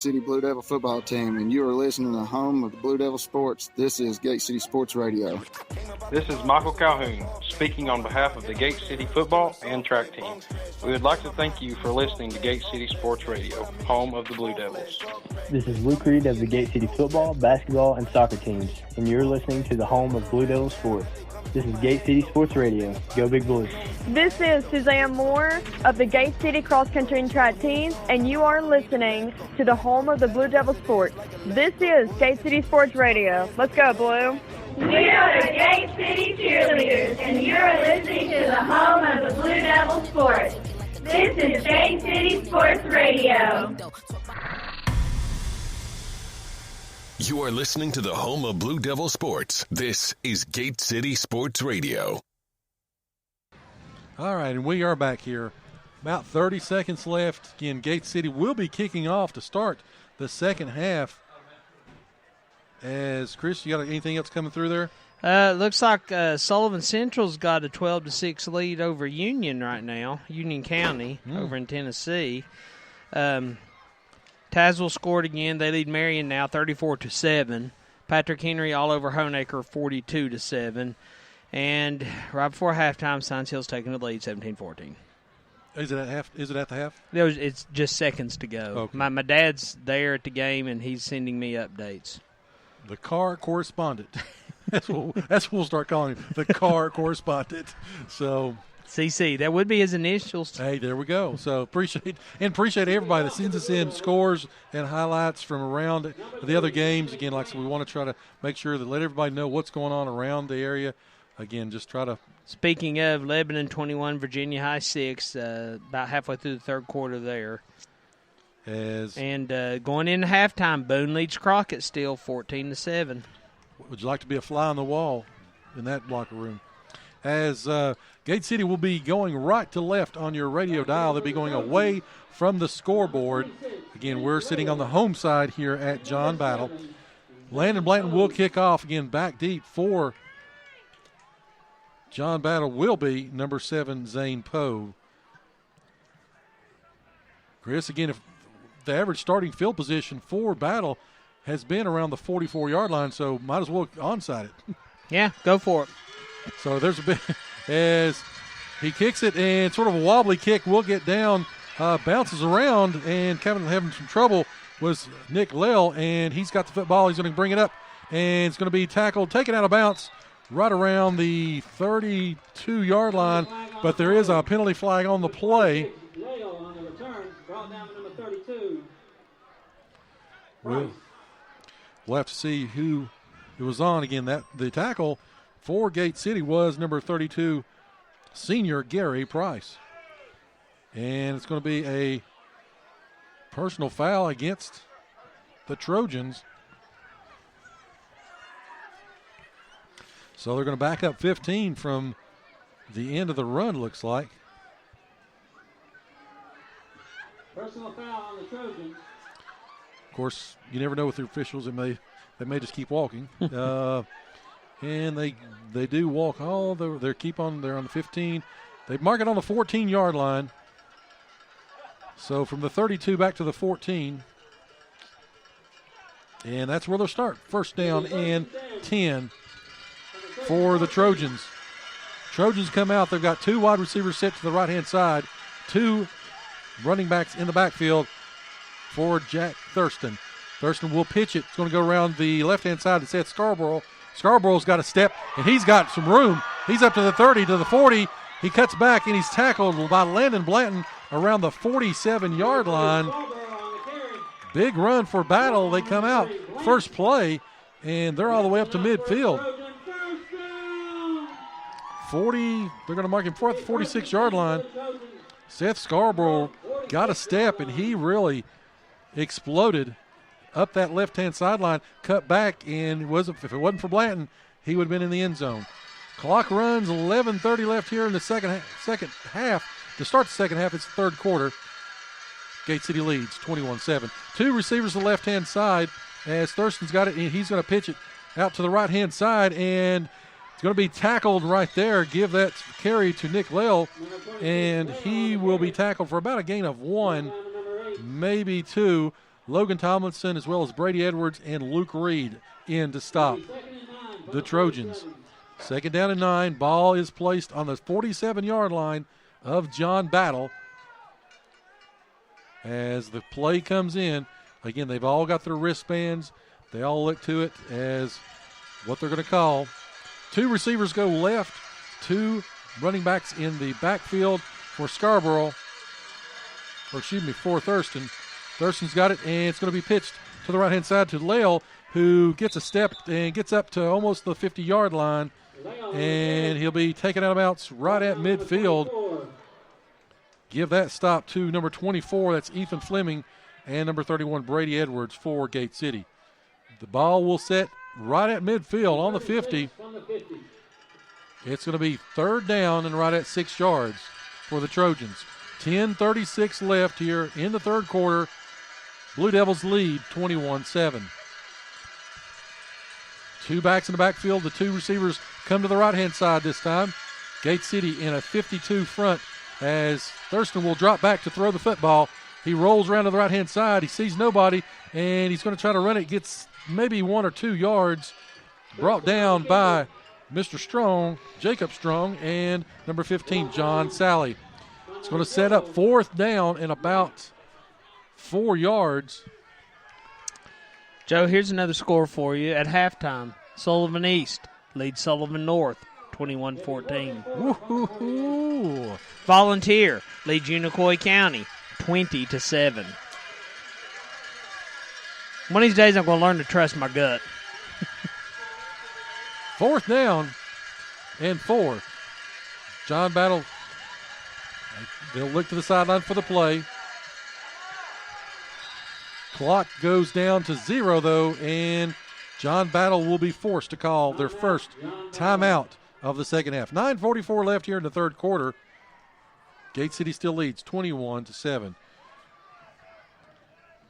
City Blue Devil football team, and you are listening to the home of the Blue Devil Sports. This is Gate City Sports Radio. This is Michael Calhoun, speaking on behalf of the Gate City football and track team. We would like to thank you for listening to Gate City Sports Radio, home of the Blue Devils. This is Luke Reed of the Gate City football, basketball, and soccer teams, and you're listening to the home of Blue Devil Sports. This is Gate City Sports Radio. Go Big Blue. This is Suzanne Moore of the Gate City Cross Country and Track teams, and you are listening to the home of the Blue Devil Sports. This is Gate City Sports Radio. Let's go, Blue. We are the Gate City Cheerleaders, and you're listening to the home of the Blue Devil Sports. This is Gate City Sports Radio. You are listening to the home of Blue Devil Sports. This is Gate City Sports Radio. All right, and we are back here. About 30 seconds left. Again, Gate City will be kicking off to start the second half. As Chris, you got anything else coming through there? Looks like Sullivan Central's got a 12-6 lead over Union right now, Union County over in Tennessee. Tazewell scored again. They lead Marion now 34-7. Patrick Henry all over Honaker 42-7. And right before halftime, Science Hill's taking the lead 17-14. Is it at the half? It's just seconds to go. Okay. My dad's there at the game, and he's sending me updates. The car correspondent. That's what we'll start calling him, the car correspondent. So CC, that would be his initials. Hey, there we go. So appreciate everybody that sends us in scores and highlights from around the other games. Again, like I said, we want to try to make sure that let everybody know what's going on around the area. Again, just try to. Speaking of, Lebanon 21, Virginia High 6, about halfway through the third quarter there. And going into halftime, Boone leads Crockett still 14-7. Would you like to be a fly on the wall in that locker room? As Gate City will be going right to left on your radio dial. They'll be going away from the scoreboard. Again, we're sitting on the home side here at John Battle. Landon Blanton will kick off again back deep for John Battle will be number 7, Zane Poe. Chris, again, if the average starting field position for Battle has been around the 44-yard line, so might as well onside it. Yeah, go for it. So there's a bit as he kicks it, and sort of a wobbly kick will get down, bounces around, and Kevin having some trouble was Nick Lell, and he's got the football. He's going to bring it up, and it's going to be tackled, taken out of bounds right around the 32-yard line, but there is a penalty flag on the play. We'll have to see who it was on. Again, that the tackle for Gate City was number 32, senior Gary Price. And it's going to be a personal foul against the Trojans. So they're going to back up 15 from the end of the run, looks like. Personal foul on the Trojans. Of course, you never know with the officials. They may just keep walking. And they do walk they're on the 15. They mark it on the 14-yard line. So from the 32 back to the 14. And that's where they'll start. First down and 10 for the Trojans. Trojans come out. They've got 2 wide receivers set to the right-hand side. 2 running backs in the backfield for Jack Thurston. Thurston will pitch it. It's going to go around the left-hand side to Seth Scarborough. Scarborough's got a step, and he's got some room. He's up to the 30, to the 40. He cuts back, and he's tackled by Landon Blanton around the 47-yard line. Big run for Battle. They come out first play, and they're all the way up to midfield. 40, they're going to mark him for the 46-yard line. Seth Scarborough got a step, and he really exploded up that left-hand sideline, cut back, and if it wasn't for Blanton, he would have been in the end zone. Clock runs, 11:30 left here in the second half. To start the second half, it's the third quarter. Gate City leads 21-7. 2 receivers to the left-hand side as Thurston's got it, and he's going to pitch it out to the right-hand side, and it's going to be tackled right there. Give that carry to Nick Lell, and he will be tackled for about a gain of 1, maybe 2. Logan Tomlinson, as well as Brady Edwards and Luke Reed in to stop the Trojans. 2nd down and 9. Ball is placed on the 47-yard line of John Battle. As the play comes in, again, they've all got their wristbands. They all look to it as what they're going to call. 2 receivers go left, 2 running backs in the backfield for Scarborough, for Thurston. Thurston's got it, and it's going to be pitched to the right-hand side to Lale, who gets a step and gets up to almost the 50-yard line, and he'll be taken out of bounds right at midfield. Give that stop to number 24, that's Ethan Fleming, and number 31, Brady Edwards for Gate City. The ball will set right at midfield on the 50. It's going to be 3rd down and right at 6 yards for the Trojans. 10:36 left here in the 3rd quarter. Blue Devils lead 21-7. 2 backs in the backfield. The 2 receivers come to the right-hand side this time. Gate City in a 52 front as Thurston will drop back to throw the football. He rolls around to the right-hand side. He sees nobody, and he's going to try to run it. Gets maybe 1 or 2 yards. Brought down by Mr. Strong, Jacob Strong, and number 15, John Sally. It's going to set up 4th down and about 4 yards. Joe, here's another score for you. At halftime, Sullivan East leads Sullivan North 21-14. Woo-hoo-hoo. Volunteer leads Unicoi County 20-7. One of these days I'm going to learn to trust my gut. 4th down and 4. John Battle, they'll look to the sideline for the play. Clock goes down to 0, though, and John Battle will be forced to call their first timeout of the second half. 9:44 left here in the 3rd quarter. Gate City still leads 21-7.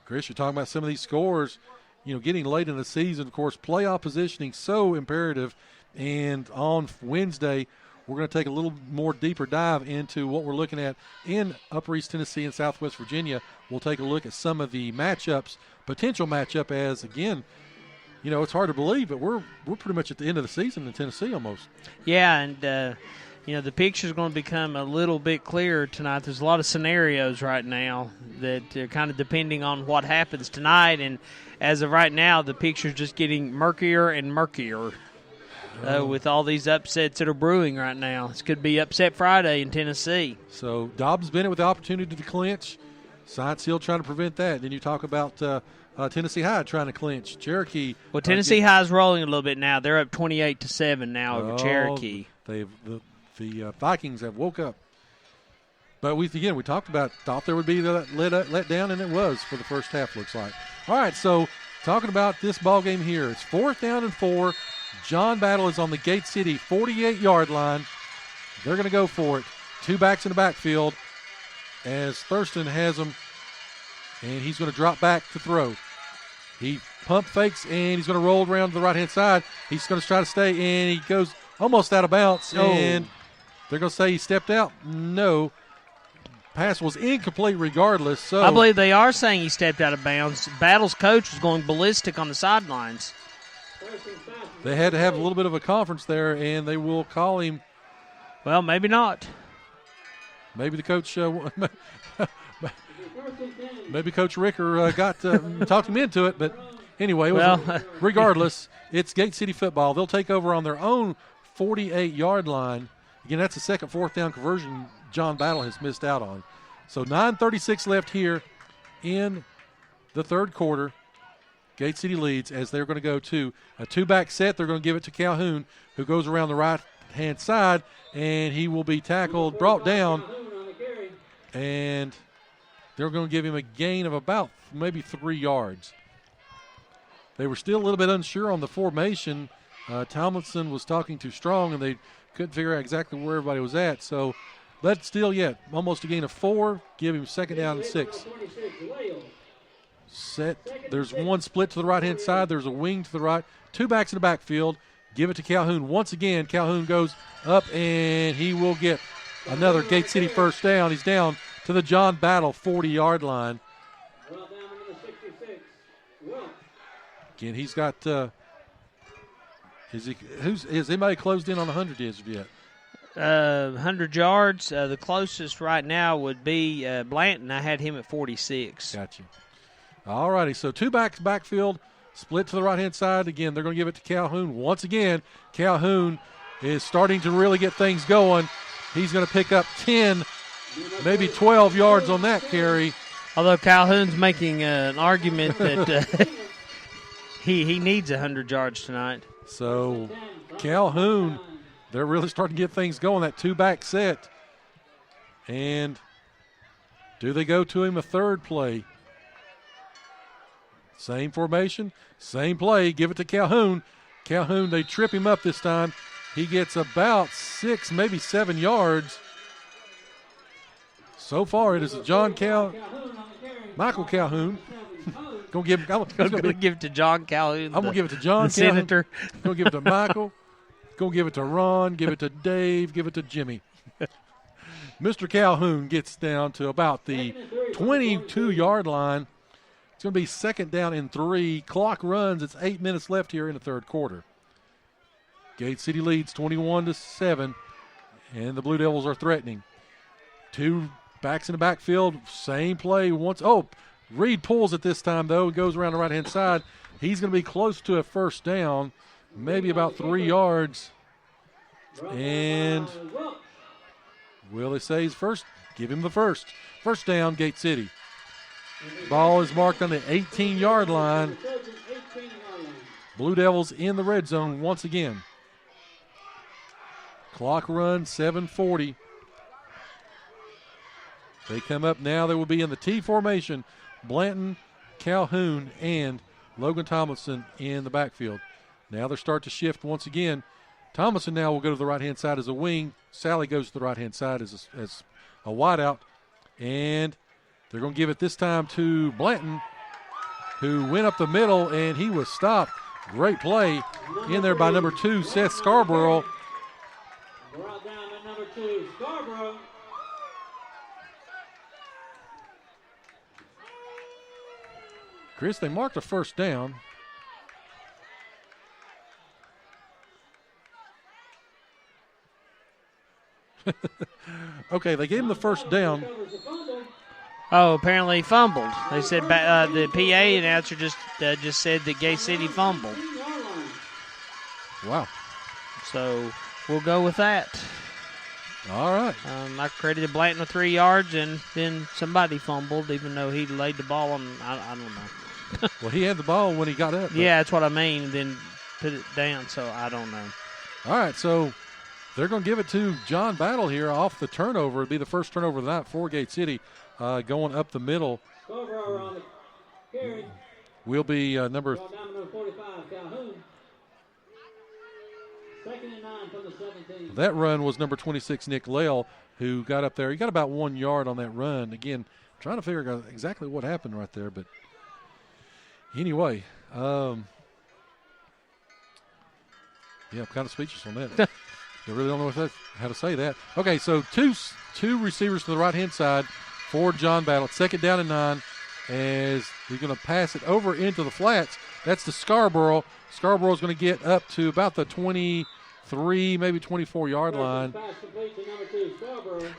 Chris, you're talking about some of these scores, getting late in the season. Of course, playoff positioning so imperative. And on Wednesday, we're going to take a little more deeper dive into what we're looking at in Upper East Tennessee and Southwest Virginia. We'll take a look at some of the matchups, potential matchup, as, again, it's hard to believe, but we're pretty much at the end of the season in Tennessee almost. Yeah, and, the picture's going to become a little bit clearer tonight. There's a lot of scenarios right now that are kind of depending on what happens tonight, and as of right now, the picture's just getting murkier and murkier. With all these upsets that are brewing right now. This could be Upset Friday in Tennessee. So Dobbs Bennett with the opportunity to clinch. Science Hill trying to prevent that. Then you talk about Tennessee High trying to clinch. Cherokee. Well, Tennessee High's rolling a little bit now. They're up 28-7 now over Cherokee. The Vikings have woke up. But we talked about, thought there would be that let down, and it was for the first half, looks like. All right, so talking about this ball game here. It's 4th down and 4. John Battle is on the Gate City 48-yard line. They're going to go for it. 2 backs in the backfield as Thurston has them, and he's going to drop back to throw. He pump fakes, and he's going to roll around to the right-hand side. He's going to try to stay, and he goes almost out of bounds, and they're going to say he stepped out. No. Pass was incomplete regardless. So I believe they are saying he stepped out of bounds. Battle's coach was going ballistic on the sidelines. They had to have a little bit of a conference there, and they will call him. Well, maybe not. Maybe the coach, maybe Coach Ricker talked him into it. But anyway, regardless, it's Gate City football. They'll take over on their own 48-yard line. Again, that's the second 4th down conversion John Battle has missed out on. So 9:36 left here in the 3rd quarter. Gate City leads as they're going to go to a 2-back set. They're going to give it to Calhoun, who goes around the right-hand side, and he will be tackled, brought down, and they're going to give him a gain of about maybe 3 yards. They were still a little bit unsure on the formation. Tomlinson was talking to Strong, and they couldn't figure out exactly where everybody was at. So, but still yet, almost a gain of 4, give him 2nd down and 6. Set. There's one split to the right-hand side. There's a wing to the right. 2 backs in the backfield. Give it to Calhoun. Once again, Calhoun goes up, and he will get another Gate City first down. He's down to the John Battle 40-yard line. Again, he's got. Has anybody closed in on 100 as of yet? 100 yards. The closest right now would be Blanton. I had him at 46. Got you. All righty. So 2 backs backfield, split to the right-hand side. Again, they're going to give it to Calhoun. Once again, Calhoun is starting to really get things going. He's going to pick up 10, maybe 12 yards on that carry. Although Calhoun's making an argument that he needs 100 yards tonight. So Calhoun, they're really starting to get things going, that 2-back set. And do they go to him a third play? Same formation, same play. Give it to Calhoun. Calhoun, they trip him up this time. He gets about 6, maybe 7 yards. So far, it is Michael Calhoun. Gonna give it to John Calhoun. I'm gonna give it to John, the senator. Gonna give it to Michael. Gonna give it to Ron. Give it to Dave. Give it to Jimmy. Mr. Calhoun gets down to about the 22-yard line. It's gonna be 2nd down and 3. Clock runs. It's 8 minutes left here in the third quarter. Gate City leads 21-7, and the Blue Devils are threatening. 2 backs in the backfield. Same play once. Reed pulls it this time, though. Goes around the right-hand side. He's going to be close to a first down, maybe about 3 yards. And will they say he's first? Give him the first. First down, Gate City. Ball is marked on the 18-yard line. Blue Devils in the red zone once again. Clock run, 7:40. They come up now. They will be in the T formation. Blanton, Calhoun, and Logan Tomlinson in the backfield. Now they start to shift once again. Tomlinson now will go to the right-hand side as a wing. Sally goes to the right-hand side as a wideout. And they're going to give it this time to Blanton, who went up the middle, and he was stopped. Great play in there by number 2, Seth Scarborough. Brought down to number 2, Scarborough. Chris, they marked a first down. Okay, they gave him the first down. Oh, apparently he fumbled. They said the PA announcer just said that Gate City fumbled. Wow. So we'll go with that. All right. I credited Blanton with 3 yards, and then somebody fumbled, even though he laid the ball on. I don't know. Well, he had the ball when he got up. Yeah, that's what I mean. Then put it down, so I don't know. All right, so they're going to give it to John Battle here off the turnover. It'll be the first turnover of the night for Gate City, going up the middle. Will be number 45, Calhoun. 2nd and 9 from the 17. That run was number 26, Nick Lale, who got up there. He got about 1 yard on that run. Again, trying to figure out exactly what happened right there, but anyway, I'm kind of speechless on that. I really don't know how to say that. Okay, so two receivers to the right-hand side for John Battle. 2nd down and 9 as he's going to pass it over into the flats. That's to Scarborough. Scarborough's going to get up to about the 23, maybe 24-yard line.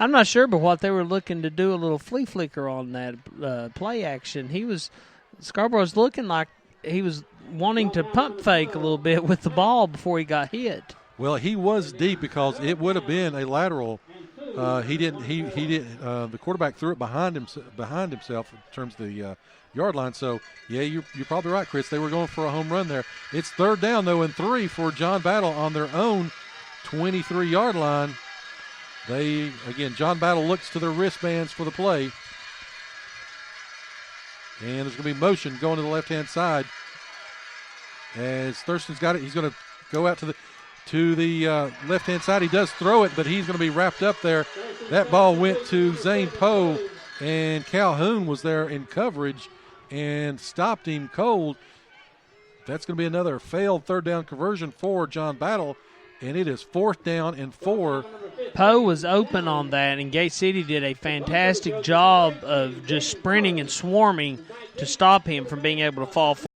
I'm not sure, but what they were looking to do, a little flea flicker on that play action. Scarborough's looking like he was wanting to pump fake a little bit with the ball before he got hit. Well, he was deep because it would have been a lateral. He didn't. The quarterback threw it behind himself in terms of the yard line. So yeah, you're probably right, Chris. They were going for a home run there. It's 3rd down though and 3 for John Battle on their own 23-yard line. John Battle looks to their wristbands for the play, and there's going to be motion going to the left-hand side as Thurston's got it. He's going to go out to the left-hand side. He does throw it, but he's going to be wrapped up there. That ball went to Zane Poe, and Calhoun was there in coverage and stopped him cold. That's going to be another failed 3rd down conversion for John Battle, and it is 4th down and 4 Poe was open on that, and Gate City did a fantastic job of just sprinting and swarming to stop him from being able to fall forward.